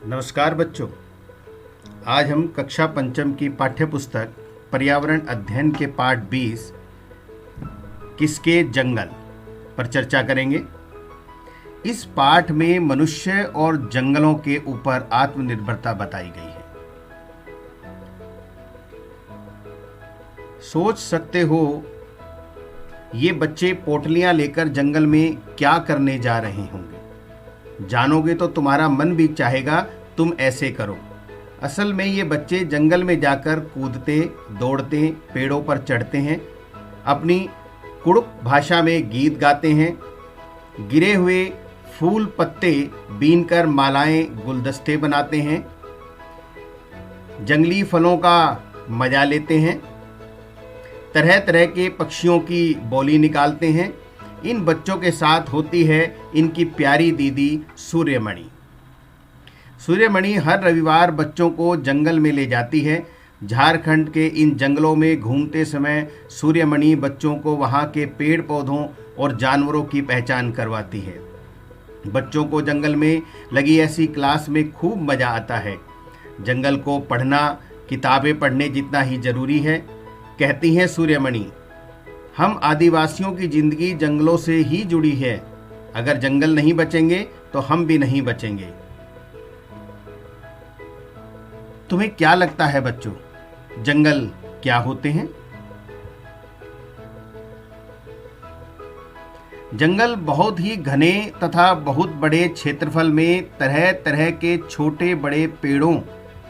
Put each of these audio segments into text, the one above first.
नमस्कार बच्चों। आज हम कक्षा पंचम की पाठ्य पुस्तक पर्यावरण अध्ययन के पाठ 20 किसके जंगल पर चर्चा करेंगे। इस पाठ में मनुष्य और जंगलों के ऊपर आत्मनिर्भरता बताई गई है। सोच सकते हो ये बच्चे पोटलियां लेकर जंगल में क्या करने जा रहे होंगे। जानोगे तो तुम्हारा मन भी चाहेगा तुम ऐसे करो। असल में ये बच्चे जंगल में जाकर कूदते दौड़ते पेड़ों पर चढ़ते हैं, अपनी कुड़ुक भाषा में गीत गाते हैं, गिरे हुए फूल पत्ते बीनकर मालाएं गुलदस्ते बनाते हैं, जंगली फलों का मजा लेते हैं, तरह तरह के पक्षियों की बोली निकालते हैं। इन बच्चों के साथ होती है इनकी प्यारी दीदी सूर्यमणि। सूर्यमणि हर रविवार बच्चों को जंगल में ले जाती है। झारखंड के इन जंगलों में घूमते समय सूर्यमणि बच्चों को वहाँ के पेड़ पौधों और जानवरों की पहचान करवाती है। बच्चों को जंगल में लगी ऐसी क्लास में खूब मज़ा आता है। जंगल को पढ़ना किताबें पढ़ने जितना ही ज़रूरी है। कहती हैं सूर्यमणि, हम आदिवासियों की जिंदगी जंगलों से ही जुड़ी है। अगर जंगल नहीं बचेंगे तो हम भी नहीं बचेंगे। तुम्हें क्या लगता है बच्चों, जंगल क्या होते हैं? जंगल बहुत ही घने तथा बहुत बड़े क्षेत्रफल में तरह तरह के छोटे बड़े पेड़ों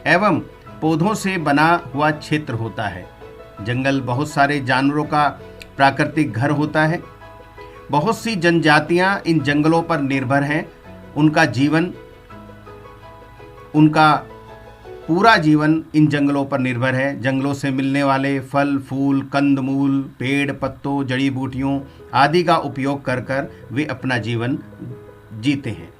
एवं पौधों से बना हुआ क्षेत्र होता है। जंगल बहुत सारे जानवरों का प्राकृतिक घर होता है। बहुत सी जनजातियां इन जंगलों पर निर्भर हैं। उनका पूरा जीवन इन जंगलों पर निर्भर है। जंगलों से मिलने वाले फल फूल कंदमूल पेड़ पत्तों जड़ी बूटियों आदि का उपयोग कर कर वे अपना जीवन जीते हैं।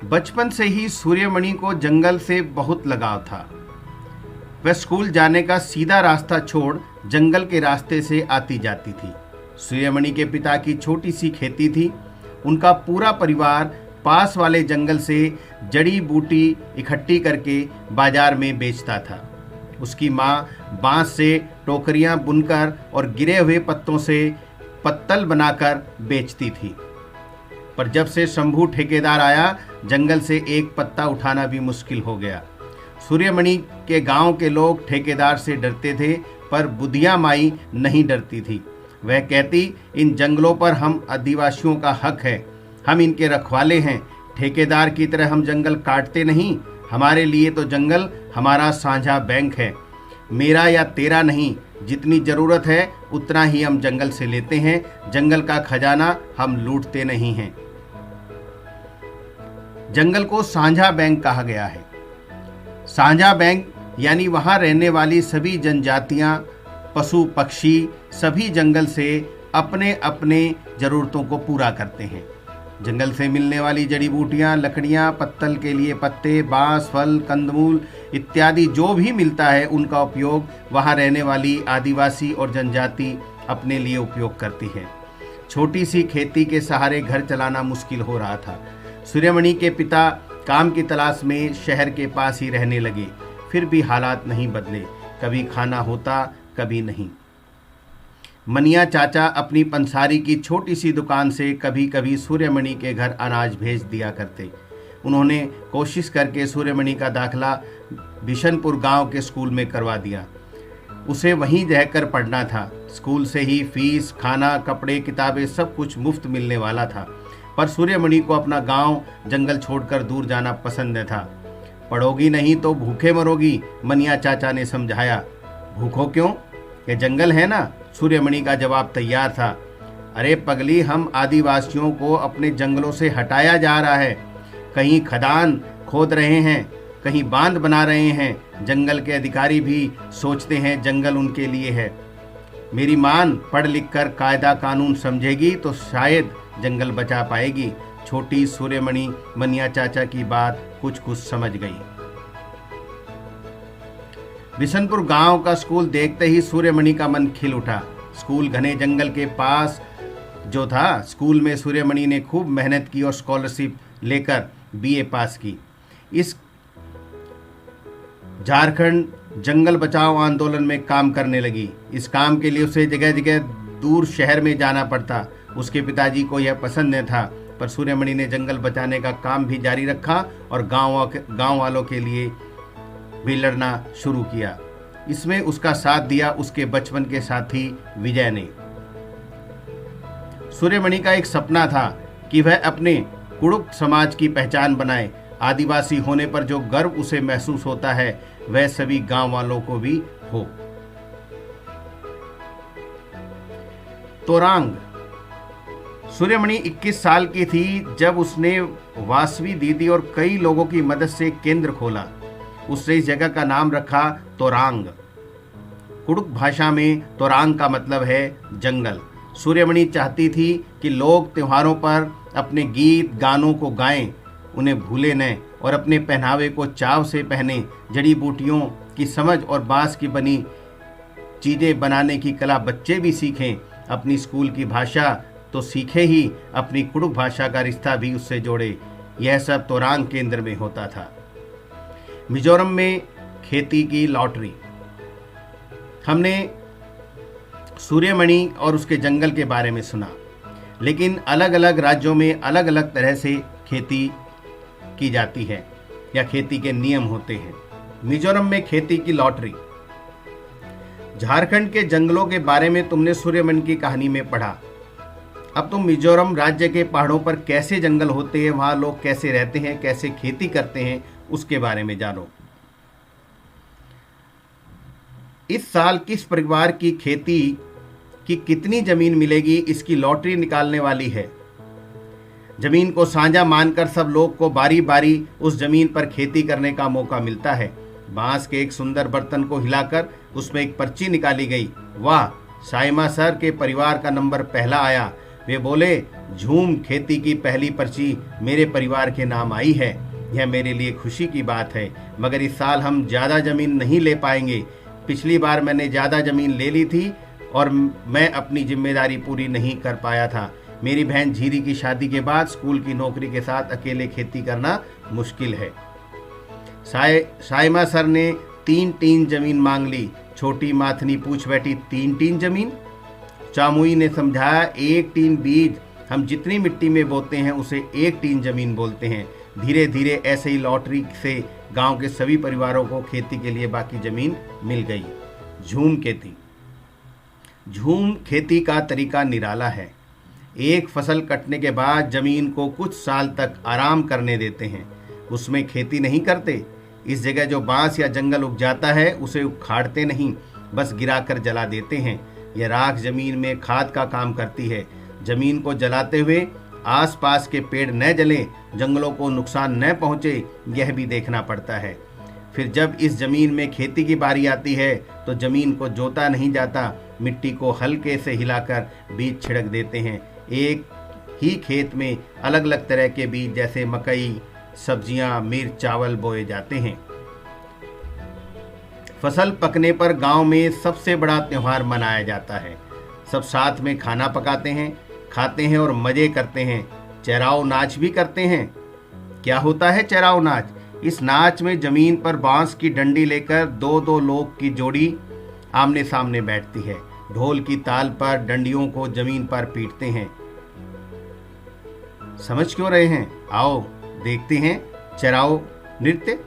बचपन से ही सूर्यमणि को जंगल से बहुत लगाव था। वह स्कूल जाने का सीधा रास्ता छोड़ जंगल के रास्ते से आती जाती थी। सूर्यमणि के पिता की छोटी सी खेती थी। उनका पूरा परिवार पास वाले जंगल से जड़ी बूटी इकट्ठी करके बाजार में बेचता था। उसकी माँ बांस से टोकरियाँ बुनकर और गिरे हुए पत्तों से पत्तल बनाकर बेचती थी। पर जब से शंभू ठेकेदार आया, जंगल से एक पत्ता उठाना भी मुश्किल हो गया। सूर्यमणि के गांव के लोग ठेकेदार से डरते थे, पर बुधिया माई नहीं डरती थी। वह कहती, इन जंगलों पर हम आदिवासियों का हक है, हम इनके रखवाले हैं। ठेकेदार की तरह हम जंगल काटते नहीं। हमारे लिए तो जंगल हमारा साझा बैंक है, मेरा या तेरा नहीं। जितनी ज़रूरत है उतना ही हम जंगल से लेते हैं। जंगल का खजाना हम लूटते नहीं हैं। जंगल को साझा बैंक कहा गया है। साझा बैंक यानी वहाँ रहने वाली सभी जनजातियाँ पशु पक्षी सभी जंगल से अपने अपने ज़रूरतों को पूरा करते हैं। जंगल से मिलने वाली जड़ी बूटियाँ लकड़ियाँ पत्तल के लिए पत्ते बांस फल कंदमूल इत्यादि जो भी मिलता है उनका उपयोग वहाँ रहने वाली आदिवासी और जनजाति अपने लिए उपयोग करती है। छोटी सी खेती के सहारे घर चलाना मुश्किल हो रहा था। सूर्यमणि के पिता काम की तलाश में शहर के पास ही रहने लगे। फिर भी हालात नहीं बदले। कभी खाना होता कभी नहीं। मनिया चाचा अपनी पंसारी की छोटी सी दुकान से कभी कभी सूर्यमणि के घर अनाज भेज दिया करते। उन्होंने कोशिश करके सूर्यमणि का दाखला बिशनपुर गांव के स्कूल में करवा दिया। उसे वहीं रहकर पढ़ना था। स्कूल से ही फीस खाना कपड़े किताबें सब कुछ मुफ्त मिलने वाला था। पर सूर्यमणि को अपना गांव जंगल छोड़कर दूर जाना पसंद न था। पढ़ोगी नहीं तो भूखे मरोगी, मनिया चाचा ने समझाया। भूखो क्यों, ये जंगल है ना। सूर्यमणि का जवाब तैयार था। अरे पगली, हम आदिवासियों को अपने जंगलों से हटाया जा रहा है। कहीं खदान खोद रहे हैं, कहीं बांध बना रहे हैं। जंगल के अधिकारी भी सोचते हैं जंगल उनके लिए है। मेरी मान पढ़ लिख कर कायदा कानून समझेगी तो शायद जंगल बचा पाएगी। छोटी सूर्यमणि मनिया चाचा की बात कुछ कुछ समझ गई। बिशनपुर गांव का स्कूल देखते ही सूर्यमणि का मन खिल उठा। स्कूल घने जंगल के पास जो था, स्कूल में सूर्यमणि ने खूब मेहनत की और स्कॉलरशिप लेकर बीए पास की। इस झारखंड जंगल बचाओ आंदोलन में काम करने लगी। इस काम के लिए उसे जगह जगह दूर शहर में जाना पड़ता। उसके पिताजी को यह पसंद न था, पर सूर्यमणि ने जंगल बचाने का काम भी जारी रखा और गांव वालों के लिए भी लड़ना शुरू किया। इसमें उसका साथ दिया उसके बचपन के साथी विजय ने। सूर्यमणि का एक सपना था कि वह अपने कुड़ुक समाज की पहचान बनाए। आदिवासी होने पर जो गर्व उसे महसूस होता है वह सभी गांव वालों को भी हो। तोरांग। सूर्यमणि 21 साल की थी जब उसने वासवी दीदी और कई लोगों की मदद से केंद्र खोला। उसने इस जगह का नाम रखा तोरांग। कुड़ुक भाषा में तोरांग का मतलब है जंगल। सूर्यमणि चाहती थी कि लोग त्योहारों पर अपने गीत गानों को गाएं, उन्हें भूले न और अपने पहनावे को चाव से पहने। जड़ी बूटियों की समझ और बांस की बनी चीज़ें बनाने की कला बच्चे भी सीखें। अपनी स्कूल की भाषा तो सीखे ही, अपनी कुड़ुक भाषा का रिश्ता भी उससे जोड़े। यह सब तोरांग केंद्र में होता था। मिजोरम में खेती की लॉटरी। हमने सूर्यमणि और उसके जंगल के बारे में सुना, लेकिन अलग अलग राज्यों में अलग अलग तरह से खेती की जाती है या खेती के नियम होते हैं। मिजोरम में खेती की लॉटरी। झारखंड के जंगलों के बारे में तुमने सूर्यमणि की कहानी में पढ़ा। अब तुम मिजोरम राज्य के पहाड़ों पर कैसे जंगल होते हैं, वहां लोग कैसे रहते हैं, कैसे खेती करते हैं, उसके बारे में जानो। इस साल किस परिवार की खेती की कितनी जमीन मिलेगी, इसकी लॉटरी निकालने वाली है। जमीन को साझा मानकर सब लोग को बारी बारी उस जमीन पर खेती करने का मौका मिलता है। बांस के एक सुंदर बर्तन को हिलाकर उसमें एक पर्ची निकाली गई। वाह, साइमा सर के परिवार का नंबर पहला आया। वे बोले, झूम खेती की पहली पर्ची मेरे परिवार के नाम आई है। यह मेरे लिए खुशी की बात है, मगर इस साल हम ज़्यादा ज़मीन नहीं ले पाएंगे। पिछली बार मैंने ज़्यादा ज़मीन ले ली थी और मैं अपनी जिम्मेदारी पूरी नहीं कर पाया था। मेरी बहन झीरी की शादी के बाद स्कूल की नौकरी के साथ अकेले खेती करना मुश्किल है। साइमा सर ने 3 जमीन मांग ली। छोटी माथनी पूछ बैठी, 3 जमीन? चामुई ने समझाया, 1 टीन बीज हम जितनी मिट्टी में बोते हैं उसे 1 टीन जमीन बोलते हैं। धीरे धीरे ऐसे ही लॉटरी से गांव के सभी परिवारों को खेती के लिए बाकी जमीन मिल गई। झूम खेती। झूम खेती का तरीका निराला है। एक फसल कटने के बाद जमीन को कुछ साल तक आराम करने देते हैं। उसमें खेती नहीं करते। इस जगह जो बांस या जंगल उग जाता है उसे उखाड़ते नहीं, बस गिराकर जला देते हैं। यह राख जमीन में खाद का काम करती है। जमीन को जलाते हुए आसपास के पेड़ न जलें, जंगलों को नुकसान न पहुंचे, यह भी देखना पड़ता है। फिर जब इस जमीन में खेती की बारी आती है तो जमीन को जोता नहीं जाता, मिट्टी को हल्के से हिलाकर बीज छिड़क देते हैं। एक ही खेत में अलग अलग तरह के बीज जैसे मकई, सब्जियां, मिर्च, चावल बोए जाते हैं। फसल पकने पर गांव में सबसे बड़ा त्योहार मनाया जाता है। सब साथ में खाना पकाते हैं, खाते हैं और मजे करते हैं। चेराव नाच भी करते हैं। क्या होता है चेराव नाच? इस नाच में जमीन पर बांस की डंडी लेकर 2-2 लोग की जोड़ी आमने सामने बैठती है। ढोल की ताल पर डंडियों को जमीन पर पीटते हैं। समझ क्यों रहे हैं? आओ देखते हैं चेराव नृत्य।